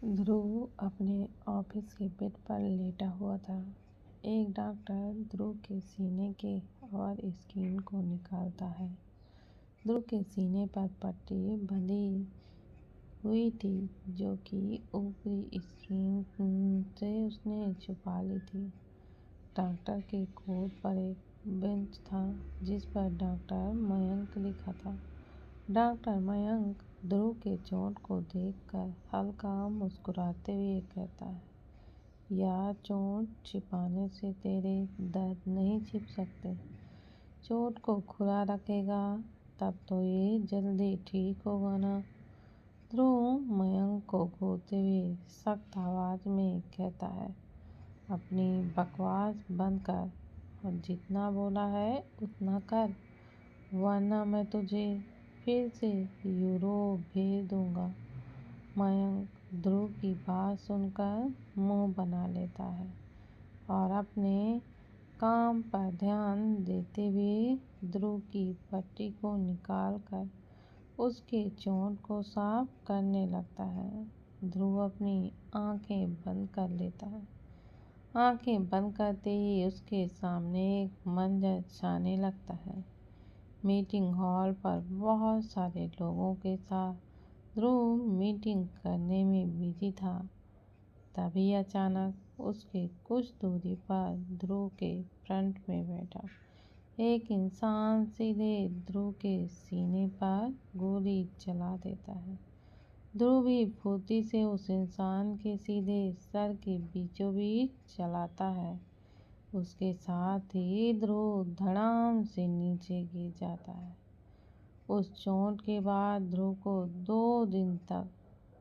ध्रुव अपने ऑफिस के बेड पर लेटा हुआ था। एक डॉक्टर ध्रुव के सीने के और स्किन को निकालता है। ध्रुव के सीने पर पट्टी बंधी हुई थी जो कि ऊपरी स्किन से उसने छुपा ली थी। डॉक्टर के कोट पर एक बेंच था जिस पर डॉक्टर मयंक लिखा था। डॉक्टर मयंक ध्रुव के चोट को देखकर हल्का मुस्कुराते हुए कहता है, यह चोट छिपाने से तेरे दर्द नहीं छिप सकते। चोट को खुला रखेगा तब तो ये जल्दी ठीक होगा ना। ध्रुव मयंक को घूरते हुए सख्त आवाज में कहता है, अपनी बकवास बंद कर और जितना बोला है उतना कर, वरना मैं तुझे फिर से यूरोप भेज दूंगा। मयंक ध्रुव की बात सुनकर मुंह बना लेता है और अपने काम पर ध्यान देते हुए ध्रुव की पट्टी को निकालकर उसके चोट को साफ करने लगता है। ध्रुव अपनी आंखें बंद कर लेता है। आंखें बंद करते ही उसके सामने एक मंजर छाने लगता है। मीटिंग हॉल पर बहुत सारे लोगों के साथ ध्रुव मीटिंग करने में बिजी था। तभी अचानक उसके कुछ दूरी पर ध्रुव के फ्रंट में बैठा एक इंसान सीधे ध्रुव के सीने पर गोली चला देता है। ध्रुव भी फुर्ती से उस इंसान के सीधे सर के बीचों बीच चलाता है। उसके साथ ही ध्रुव धड़ाम से नीचे गिर जाता है। उस चोट के बाद ध्रुव को 2 दिन तक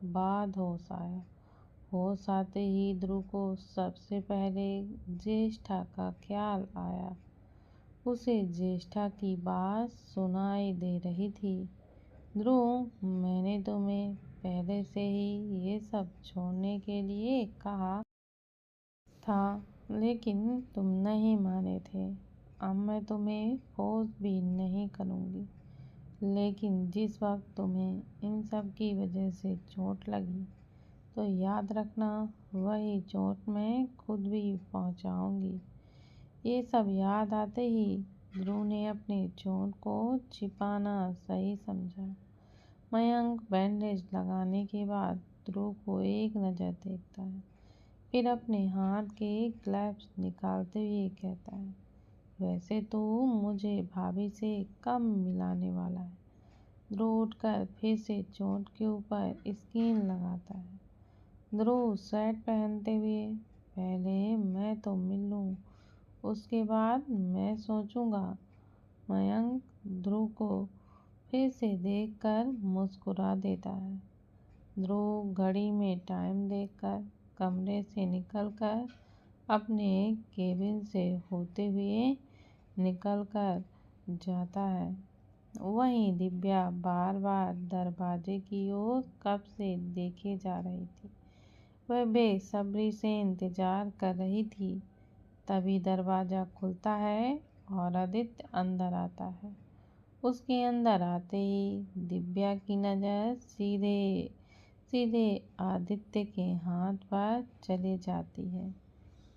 बाद होश आया। होश आते ही ध्रुव को सबसे पहले ज्येष्ठा का ख्याल आया। उसे ज्येष्ठा की बात सुनाई दे रही थी, ध्रुव, मैंने तुम्हें पहले से ही ये सब छोड़ने के लिए कहा था, लेकिन तुम नहीं माने थे। अब मैं तुम्हें फोर्स भी नहीं करूँगी, लेकिन जिस वक्त तुम्हें इन सब की वजह से चोट लगी तो याद रखना वही चोट मैं खुद भी पहुँचाऊँगी। ये सब याद आते ही ध्रुव ने अपने चोट को छिपाना सही समझा। मयंक बैंडेज लगाने के बाद ध्रुव को एक नज़र देखता है, फिर अपने हाथ के ग्लव्स निकालते हुए कहता है, वैसे तो मुझे भाभी से कम मिलाने वाला है। ध्रुव उठकर फिर से चोट के ऊपर स्किन लगाता है। ध्रुव शर्ट पहनते हुए, पहले मैं तो मिल लूँ, उसके बाद मैं सोचूंगा। मयंक ध्रुव को फिर से देखकर मुस्कुरा देता है। ध्रुव घड़ी में टाइम देखकर कमरे से निकलकर अपने केबिन से होते हुए निकलकर जाता है। वहीं दिव्या बार बार दरवाजे की ओर कब से देखे जा रही थी। वह बेसब्री से इंतजार कर रही थी। तभी दरवाजा खुलता है और आदित्य अंदर आता है। उसके अंदर आते ही दिव्या की नज़र सीधे सीधे आदित्य के हाथ पर चली जाती है।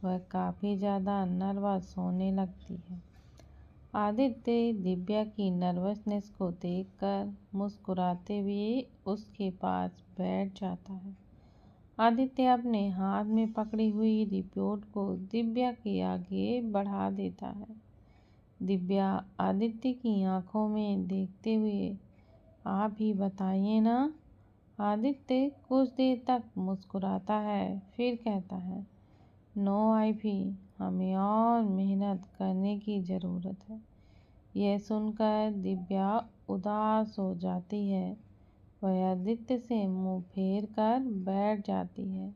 वह काफ़ी ज़्यादा नर्वस होने लगती है। आदित्य दिव्या की नर्वसनेस को देखकर मुस्कुराते हुए उसके पास बैठ जाता है। आदित्य अपने हाथ में पकड़ी हुई रिपोर्ट को दिव्या के आगे बढ़ा देता है। दिव्या आदित्य की आंखों में देखते हुए, आप ही बताइए ना। आदित्य कुछ देर तक मुस्कुराता है, फिर कहता है, नो आईफी, हमें और मेहनत करने की ज़रूरत है। यह सुनकर दिव्या उदास हो जाती है। वह आदित्य से मुंह फेर कर बैठ जाती है।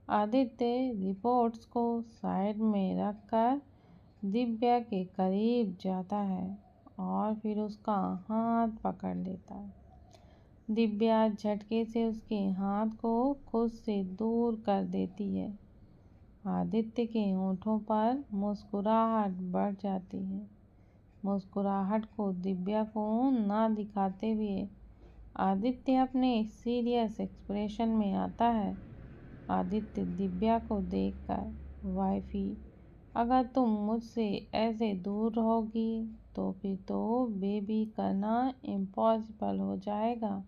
आदित्य रिपोर्ट्स को साइड में रखकर दिव्या के करीब जाता है और फिर उसका हाथ पकड़ लेता है। दिव्या झटके से उसके हाथ को खुद से दूर कर देती है। आदित्य के होठों पर मुस्कुराहट बढ़ जाती है। मुस्कुराहट को दिव्या को ना दिखाते हुए आदित्य अपने सीरियस एक्सप्रेशन में आता है। आदित्य दिव्या को देखकर, वाइफी, अगर तुम मुझसे ऐसे दूर रहोगी तो फिर तो बेबी करना इम्पॉसिबल हो जाएगा।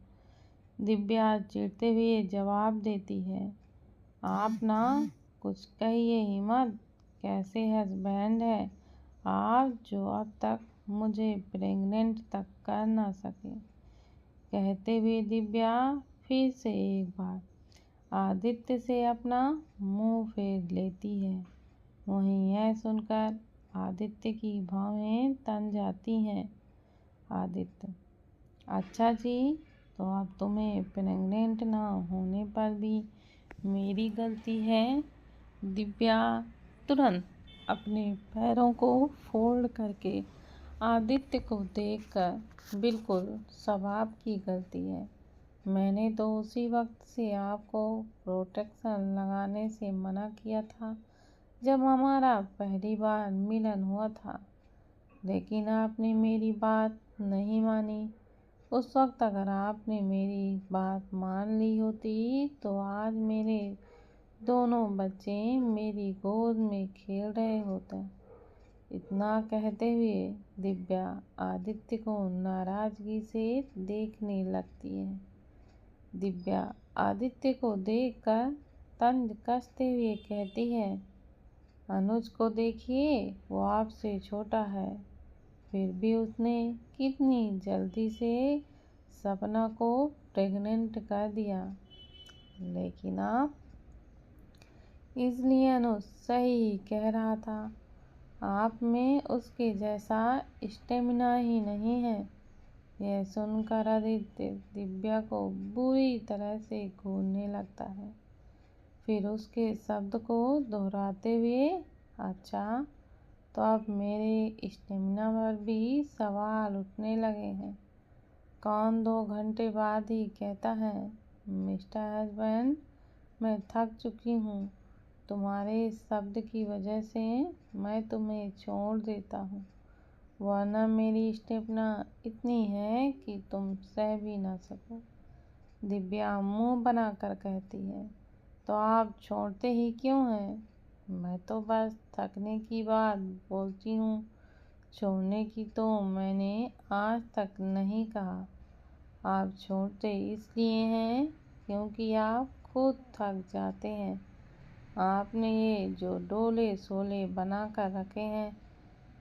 दिव्या चिढ़ते हुए जवाब देती है, आप ना कुछ कहिए ही मत। कैसे हस्बैंड है आप जो अब तक मुझे प्रेग्नेंट तक कर ना सके। कहते हुए दिव्या फिर से एक बार आदित्य से अपना मुंह फेर लेती है। वहीं यह सुनकर आदित्य की भौहें तन जाती हैं। आदित्य, अच्छा जी, तो अब तुम्हें प्रेग्नेंट ना होने पर भी मेरी गलती है। दिव्या तुरंत अपने पैरों को फोल्ड करके आदित्य को देखकर, बिल्कुल सब आपकी गलती है। मैंने तो उसी वक्त से आपको प्रोटेक्शन लगाने से मना किया था जब हमारा पहली बार मिलन हुआ था, लेकिन आपने मेरी बात नहीं मानी। उस वक्त अगर आपने मेरी बात मान ली होती तो आज मेरे दोनों बच्चे मेरी गोद में खेल रहे होते। इतना कहते हुए दिव्या आदित्य को नाराजगी से देखने लगती है। दिव्या आदित्य को देखकर तंज कसते हुए कहती है, अनुज को देखिए, वो आपसे छोटा है, फिर भी उसने कितनी जल्दी से सपना को प्रेग्नेंट कर दिया। लेकिन आप, इसलिए अनुज सही कह रहा था, आप में उसके जैसा स्टेमिना ही नहीं है। यह सुनकर आदित्य दिव्या को बुरी तरह से घूरने लगता है। फिर उसके शब्द को दोहराते हुए, अच्छा, तो अब मेरे स्टेमिना पर भी सवाल उठने लगे हैं। कौन 2 घंटे बाद ही कहता है, मिस्टर हस्बैंड, मैं थक चुकी हूँ, तुम्हारे इस शब्द की वजह से मैं तुम्हें छोड़ देता हूँ, वरना मेरी स्टेमिना इतनी है कि तुम सह भी ना सको। दिव्या मुंह बनाकर कहती है, तो आप छोड़ते ही क्यों हैं? मैं तो बस थकने की बात बोलती हूँ, छोड़ने की तो मैंने आज तक नहीं कहा। आप छोड़ते इसलिए हैं क्योंकि आप खुद थक जाते हैं। आपने ये जो डोले सोले बना कर रखे हैं,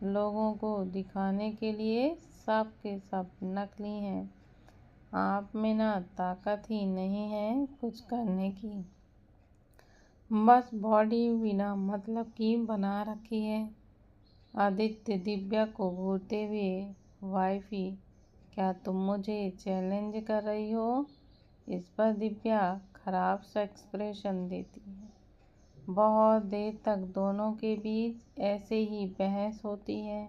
लोगों को दिखाने के लिए, सब के सब नकली हैं। आप में ना ताकत ही नहीं है कुछ करने की, बस बॉडी बिना मतलब की बना रखी है। आदित्य दिव्या को घूरते हुए, वाइफी, क्या तुम मुझे चैलेंज कर रही हो? इस पर दिव्या खराब सा एक्सप्रेशन देती है। बहुत देर तक दोनों के बीच ऐसे ही बहस होती है।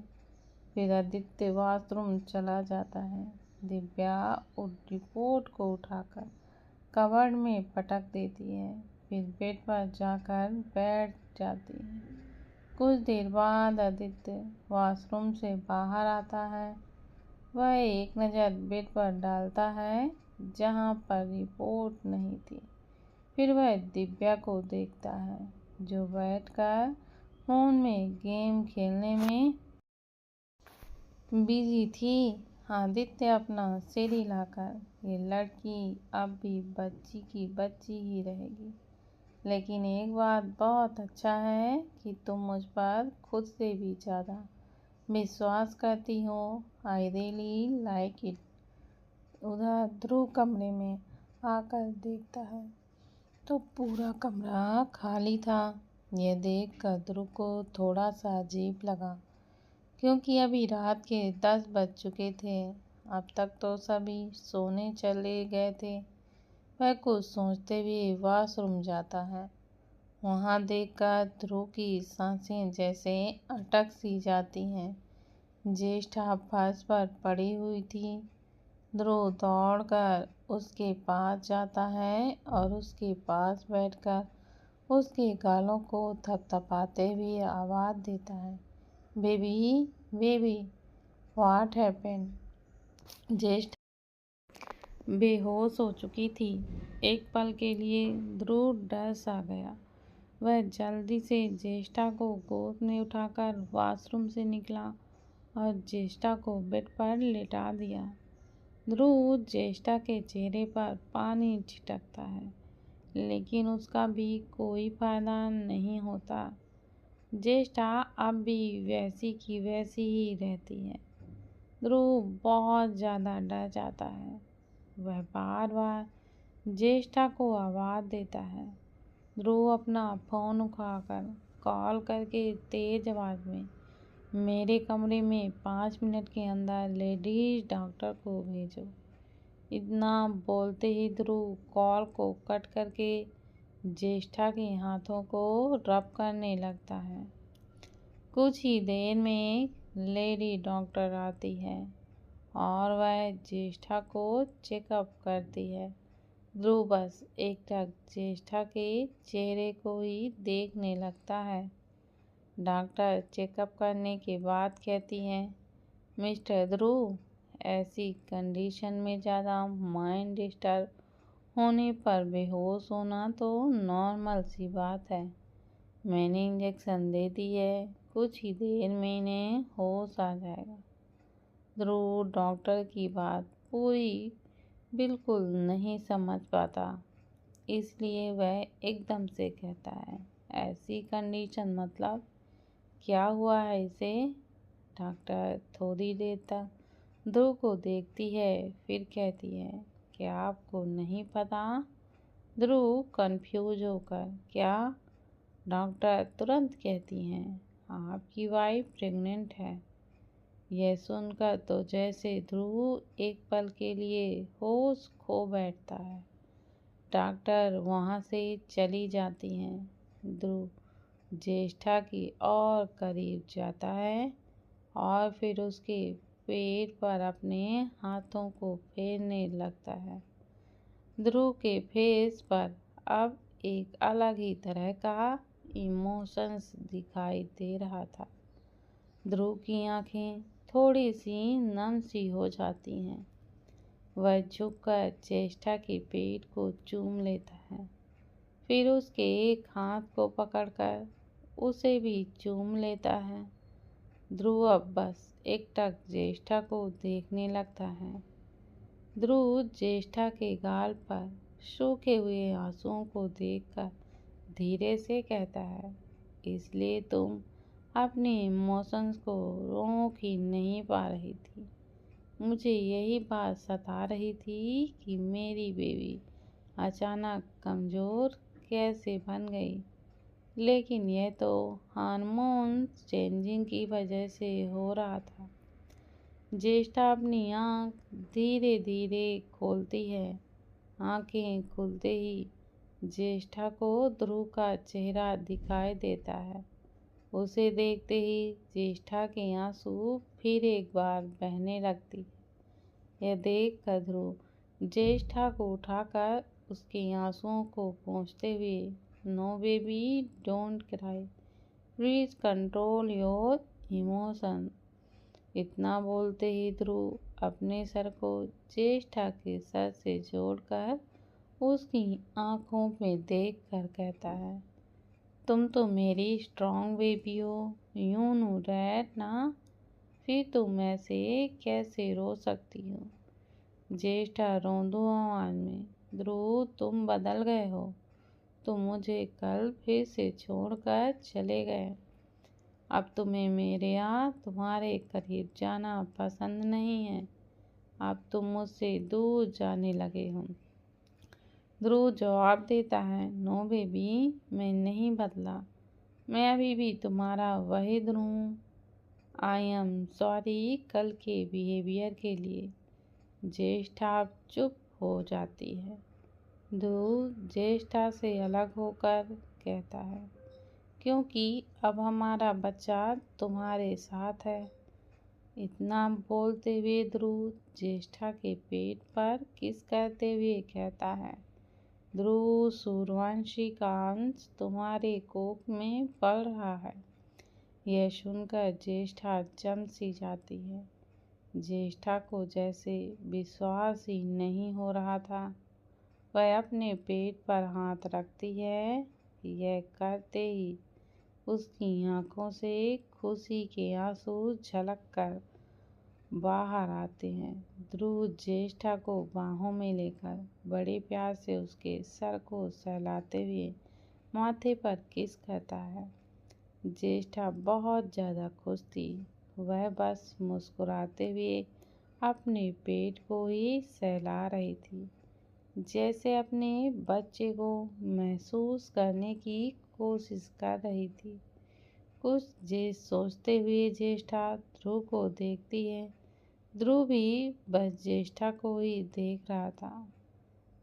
फिर आदित्य वॉशरूम चला जाता है। दिव्या उस रिपोर्ट को उठाकर कबर्ड में पटक देती है, फिर बेड पर जाकर बैठ जाती है। कुछ देर बाद आदित्य वॉशरूम से बाहर आता है। वह एक नज़र बेड पर डालता है जहाँ पर रिपोर्ट नहीं थी। फिर वह दिव्या को देखता है जो बैठकर फोन में गेम खेलने में बिजी थी। आदित्य अपना सिर हिलाकर, ये लड़की अब भी बच्ची की बच्ची ही रहेगी, लेकिन एक बात बहुत अच्छा है कि तुम मुझ पर खुद से भी ज़्यादा विश्वास करती हो। I really like it. उधर ध्रुव कमरे में आकर देखता है तो पूरा कमरा खाली था। यह देखकर ध्रुव को थोड़ा सा अजीब लगा, क्योंकि अभी रात के 10 बज चुके थे। अब तक तो सभी सोने चले गए थे। वह कुछ सोचते हुए वॉशरूम जाता है। वहाँ देखकर ध्रुव की सांसें जैसे अटक सी जाती हैं। ज्येष्ठा फर्श पर पड़ी हुई थी। ध्रुव दौड़कर उसके पास जाता है और उसके पास बैठकर उसके गालों को थपथपाते हुए आवाज़ देता है, बेबी बेबी, व्हाट हैपेंड? ज्येष्ठा बेहोश हो चुकी थी। एक पल के लिए ध्रुव डर सा गया। वह जल्दी से ज्येष्ठा को गोद में उठाकर वॉशरूम से निकला और ज्येष्ठा को बेड पर लेटा दिया। ध्रुव ज्येष्ठा के चेहरे पर पानी छिटकता है, लेकिन उसका भी कोई फायदा नहीं होता। ज्येष्ठा अब भी वैसी की वैसी ही रहती है। ध्रुव बहुत ज़्यादा डर जाता है। वह बार बार ज्येष्ठा को आवाज़ देता है। ध्रुव अपना फ़ोन उठाकर कॉल करके तेज आवाज़ में, मेरे कमरे में 5 मिनट के अंदर लेडीज डॉक्टर को भेजो। इतना बोलते ही ध्रुव कॉल को कट करके ज्येष्ठा के हाथों को रब करने लगता है। कुछ ही देर में लेडी डॉक्टर आती है और वह ज्येष्ठा को चेकअप करती है। ध्रुव बस एकटक ज्येष्ठा के चेहरे को ही देखने लगता है। डॉक्टर चेकअप करने के बाद कहती है, मिस्टर ध्रुव, ऐसी कंडीशन में ज़्यादा माइंड डिस्टर्ब होने पर बेहोश होना तो नॉर्मल सी बात है। मैंने इंजेक्शन दे दी है, कुछ ही देर में इन्हें होश आ जाएगा। ध्रुव डॉक्टर की बात पूरी बिल्कुल नहीं समझ पाता, इसलिए वह एकदम से कहता है, ऐसी कंडीशन मतलब क्या हुआ है इसे? डॉक्टर थोड़ी देर तक ध्रुव को देखती है, फिर कहती है, क्या आपको नहीं पता? ध्रुव कंफ्यूज होकर, क्या? डॉक्टर तुरंत कहती हैं, आपकी वाइफ प्रेग्नेंट है। यह सुनकर तो जैसे ध्रुव एक पल के लिए होश खो बैठता है। डॉक्टर वहाँ से चली जाती हैं। ध्रुव ज्येष्ठा की और करीब जाता है और फिर उसके पेट पर अपने हाथों को फेरने लगता है। ध्रुव के फेस पर अब एक अलग ही तरह का इमोशंस दिखाई दे रहा था। ध्रुव की आंखें थोड़ी सी नम सी हो जाती हैं। वह झुककर ज्येष्ठा के पेट को चूम लेता है, फिर उसके एक हाथ को पकड़कर उसे भी चूम लेता है। ध्रुव अब बस एकटक ज्येष्ठा को देखने लगता है। ध्रुव ज्येष्ठा के गाल पर सूखे हुए आंसुओं को देखकर धीरे से कहता है, इसलिए तुम अपने इमोशंस को रोक ही नहीं पा रही थी। मुझे यही बात सता रही थी कि मेरी बेबी अचानक कमज़ोर कैसे बन गई, लेकिन यह तो हार्मोन्स चेंजिंग की वजह से हो रहा था। ज्येष्ठा अपनी आँख धीरे धीरे खोलती है। आँखें खुलते ही ज्येष्ठा को ध्रुव का चेहरा दिखाई देता है। उसे देखते ही ज्येष्ठा के आंसू फिर एक बार बहने लगती है। यह देखकर ध्रुव ज्येष्ठा को उठाकर उसके आंसुओं को पोंछते हुए, no baby don't cry, please control your emotion. इतना बोलते ही ध्रुव अपने सर को ज्येष्ठा के सर से जोड़कर उसकी आंखों में देखकर कहता है, तुम तो मेरी स्ट्रॉन्ग बेबी हो, यू नो डैट ना, फिर तुम ऐसे कैसे रो सकती हो? ज्येष्ठा रोंदू आवाज़ में, ध्रुव तुम बदल गए हो, तुम मुझे कल फिर से छोड़कर चले गए। अब तुम्हें मेरे यहाँ तुम्हारे करीब जाना पसंद नहीं है। अब तुम मुझसे दूर जाने लगे हो। ध्रुव जवाब देता है, नो बेबी, मैं नहीं बदला, मैं अभी भी तुम्हारा वही ध्रुव हूँ। आई एम सॉरी कल के बिहेवियर के लिए। ज्येष्ठा चुप हो जाती है। ध्रुव ज्येष्ठा से अलग होकर कहता है, क्योंकि अब हमारा बच्चा तुम्हारे साथ है। इतना बोलते हुए ध्रुव ज्येष्ठा के पेट पर किस करते हुए कहता है, ध्रुव सूर्यवंशी का अंश तुम्हारे कोख में पल रहा है। यह सुनकर ज्येष्ठा जम सी जाती है। ज्येष्ठा को जैसे विश्वास ही नहीं हो रहा था। वह अपने पेट पर हाथ रखती है। यह करते ही उसकी आंखों से खुशी के आंसू झलक कर बाहर आते हैं। ध्रुव ज्येष्ठा को बाहों में लेकर बड़े प्यार से उसके सर को सहलाते हुए माथे पर किस करता है। ज्येष्ठा बहुत ज़्यादा खुश थी। वह बस मुस्कुराते हुए अपने पेट को ही सहला रही थी, जैसे अपने बच्चे को महसूस करने की कोशिश कर रही थी। कुछ सोचते हुए ज्येष्ठा ध्रुव को देखती है। ध्रुव भी बस ज्येष्ठा को ही देख रहा था।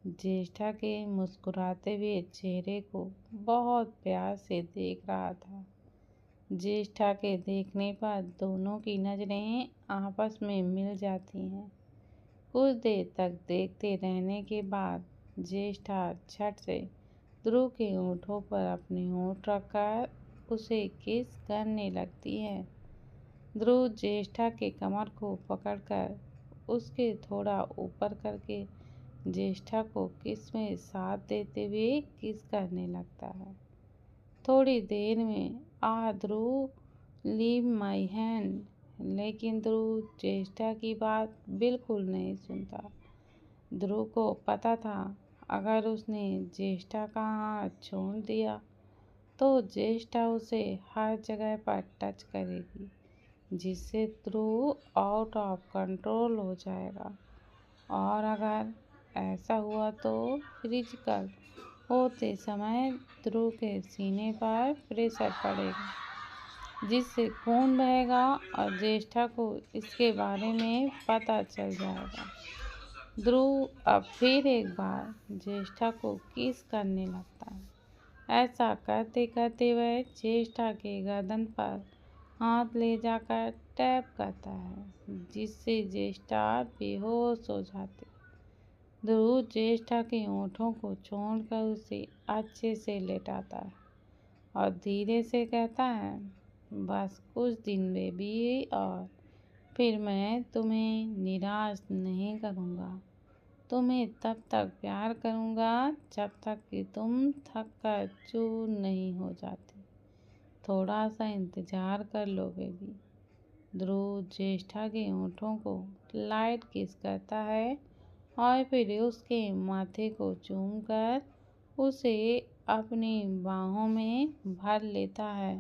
ज्येष्ठा के मुस्कुराते हुए चेहरे को बहुत प्यार से देख रहा था। ज्येष्ठा के देखने पर दोनों की नजरें आपस में मिल जाती हैं। कुछ देर तक देखते रहने के बाद ज्येष्ठा झट से ध्रुव के होठों पर अपने होठ रखकर उसे किस करने लगती है। ध्रुव ज्येष्ठा के कमर को पकड़कर उसके थोड़ा ऊपर करके ज्येष्ठा को किस में साथ देते हुए किस करने लगता है। थोड़ी देर में ध्रुव, लीव माई हैंड, लेकिन ध्रुव ज्येष्ठा की बात बिल्कुल नहीं सुनता। ध्रुव को पता था अगर उसने ज्येष्ठा का हाथ छोड़ दिया तो ज्येष्ठा उसे हर जगह पर टच करेगी, जिससे ध्रुव आउट ऑफ कंट्रोल हो जाएगा। और अगर ऐसा हुआ तो फिजिकल होते समय ध्रुव के सीने पर प्रेशर पड़ेगा, जिससे खून बहेगा और ज्येष्ठा को इसके बारे में पता चल जाएगा। ध्रुव अब फिर एक बार ज्येष्ठा को किस करने लगता है। ऐसा करते करते वह ज्येष्ठा के गर्दन पर हाथ ले जाकर टैप करता है, जिससे ज्येष्ठा बेहोश हो जाती। ध्रुव ज्येष्ठा के होठों को छोड़कर उसे अच्छे से लेटाता है और धीरे से कहता है, बस कुछ दिन बेबी, और फिर मैं तुम्हें निराश नहीं करूँगा। तुम्हें तब तक प्यार करूँगा जब तक कि तुम थक कर चूर नहीं हो जाती। थोड़ा सा इंतज़ार कर लो बेबी। ध्रुव ज्येष्ठा के होठों को लाइट किस करता है और फिर उसके माथे को चूमकर उसे अपनी बाहों में भर लेता है।